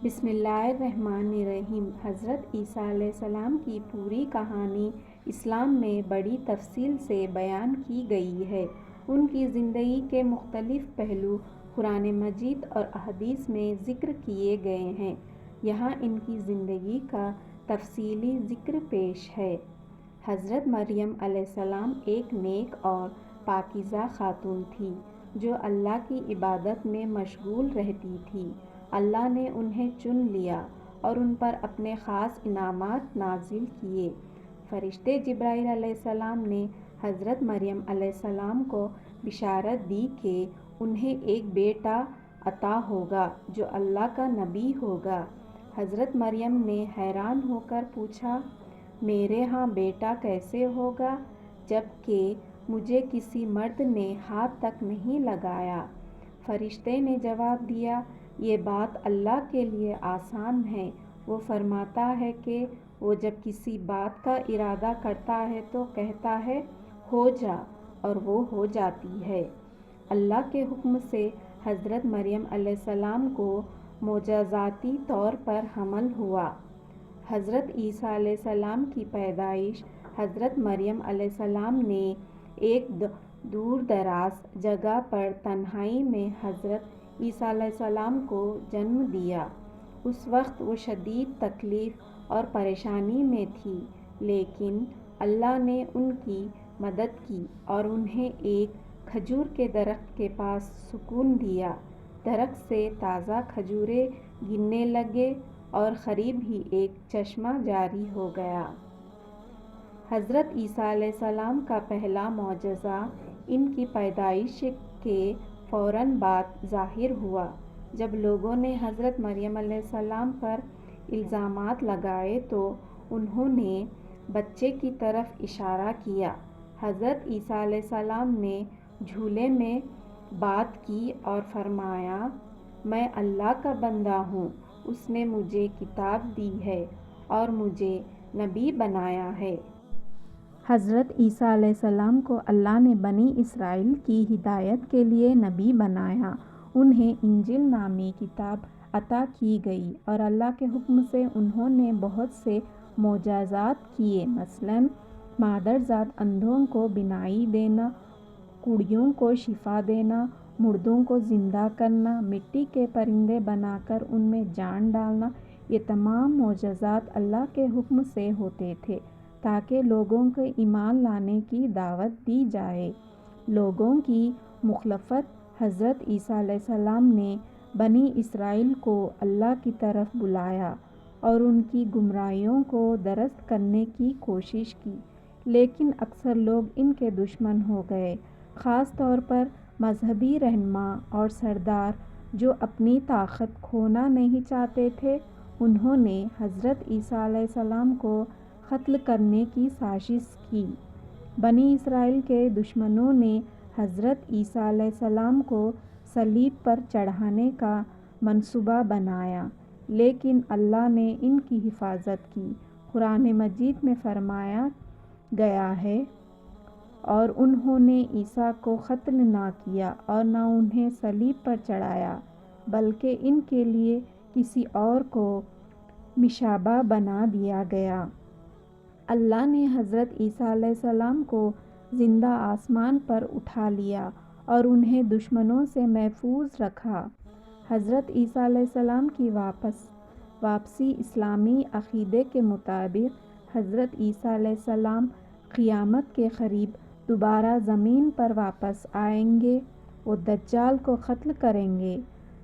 بسم اللہ الرحمن الرحیم۔ حضرت عیسیٰ علیہ السلام کی پوری کہانی اسلام میں بڑی تفصیل سے بیان کی گئی ہے۔ ان کی زندگی کے مختلف پہلو قرآن مجید اور احادیث میں ذکر کیے گئے ہیں۔ یہاں ان کی زندگی کا تفصیلی ذکر پیش ہے۔ حضرت مریم علیہ السلام ایک نیک اور پاکیزہ خاتون تھی جو اللہ کی عبادت میں مشغول رہتی تھی۔ اللہ نے انہیں چن لیا اور ان پر اپنے خاص انعامات نازل کیے۔ فرشتے جبرائیل علیہ السلام نے حضرت مریم علیہ السلام کو بشارت دی کہ انہیں ایک بیٹا عطا ہوگا جو اللہ کا نبی ہوگا۔ حضرت مریم نے حیران ہو کر پوچھا، میرے ہاں بیٹا کیسے ہوگا جبکہ مجھے کسی مرد نے ہاتھ تک نہیں لگایا؟ فرشتے نے جواب دیا، یہ بات اللہ کے لیے آسان ہے۔ وہ فرماتا ہے کہ وہ جب کسی بات کا ارادہ کرتا ہے تو کہتا ہے ہو جا، اور وہ ہو جاتی ہے۔ اللہ کے حکم سے حضرت مریم علیہ السلام کو معجزاتی طور پر حمل ہوا۔ حضرت عیسیٰ علیہ السلام کی پیدائش حضرت مریم علیہ السلام نے ایک دور دراز جگہ پر تنہائی میں حضرت عیسیٰ علیہ السلام کو جنم دیا۔ اس وقت وہ شدید تکلیف اور پریشانی میں تھی، لیکن اللہ نے ان کی مدد کی اور انہیں ایک کھجور کے درخت کے پاس سکون دیا۔ درخت سے تازہ کھجوریں گرنے لگے اور قریب ہی ایک چشمہ جاری ہو گیا۔ حضرت عیسیٰ علیہ السلام کا پہلا معجزہ ان کی پیدائش کے فوراً بعد ظاہر ہوا۔ جب لوگوں نے حضرت مریم علیہ السلام پر الزامات لگائے تو انہوں نے بچے کی طرف اشارہ کیا۔ حضرت عیسیٰ علیہ السلام نے جھولے میں بات کی اور فرمایا، میں اللہ کا بندہ ہوں، اس نے مجھے کتاب دی ہے اور مجھے نبی بنایا ہے۔ حضرت عیسیٰ علیہ السلام کو اللہ نے بنی اسرائیل کی ہدایت کے لیے نبی بنایا۔ انہیں انجیل نامی کتاب عطا کی گئی اور اللہ کے حکم سے انہوں نے بہت سے معجزات کیے، مثلاً مادرزاد اندھوں کو بینائی دینا، کوڑیوں کو شفا دینا، مردوں کو زندہ کرنا، مٹی کے پرندے بنا کر ان میں جان ڈالنا۔ یہ تمام معجزات اللہ کے حکم سے ہوتے تھے تاکہ لوگوں کو ایمان لانے کی دعوت دی جائے۔ لوگوں کی مخالفت حضرت عیسیٰ علیہ السلام نے بنی اسرائیل کو اللہ کی طرف بلایا اور ان کی گمراہیوں کو درست کرنے کی کوشش کی، لیکن اکثر لوگ ان کے دشمن ہو گئے، خاص طور پر مذہبی رہنما اور سردار جو اپنی طاقت کھونا نہیں چاہتے تھے۔ انہوں نے حضرت عیسیٰ علیہ السلام کو قتل کرنے کی سازش کی۔ بنی اسرائیل کے دشمنوں نے حضرت عیسیٰ علیہ السلام کو صلیب پر چڑھانے کا منصوبہ بنایا، لیکن اللہ نے ان کی حفاظت کی۔ قرآن مجید میں فرمایا گیا ہے، اور انہوں نے عیسیٰ کو قتل نہ کیا اور نہ انہیں صلیب پر چڑھایا، بلکہ ان کے لیے کسی اور کو مشابہ بنا دیا گیا۔ اللہ نے حضرت عیسیٰ علیہ السلام کو زندہ آسمان پر اٹھا لیا اور انہیں دشمنوں سے محفوظ رکھا۔ حضرت عیسیٰ علیہ السلام کی واپسی اسلامی عقیدے کے مطابق حضرت عیسیٰ علیہ السلام قیامت کے قریب دوبارہ زمین پر واپس آئیں گے۔ وہ دجال کو قتل کریں گے،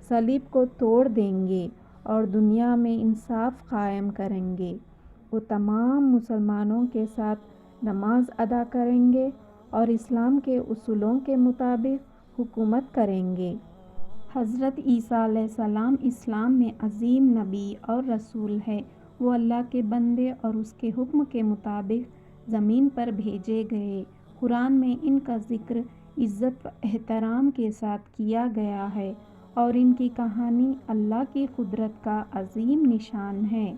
صلیب کو توڑ دیں گے اور دنیا میں انصاف قائم کریں گے۔ وہ تمام مسلمانوں کے ساتھ نماز ادا کریں گے اور اسلام کے اصولوں کے مطابق حکومت کریں گے۔ حضرت عیسیٰ علیہ السلام اسلام میں عظیم نبی اور رسول ہیں۔ وہ اللہ کے بندے اور اس کے حکم کے مطابق زمین پر بھیجے گئے۔ قرآن میں ان کا ذکر عزت و احترام کے ساتھ کیا گیا ہے اور ان کی کہانی اللہ کی قدرت کا عظیم نشان ہے۔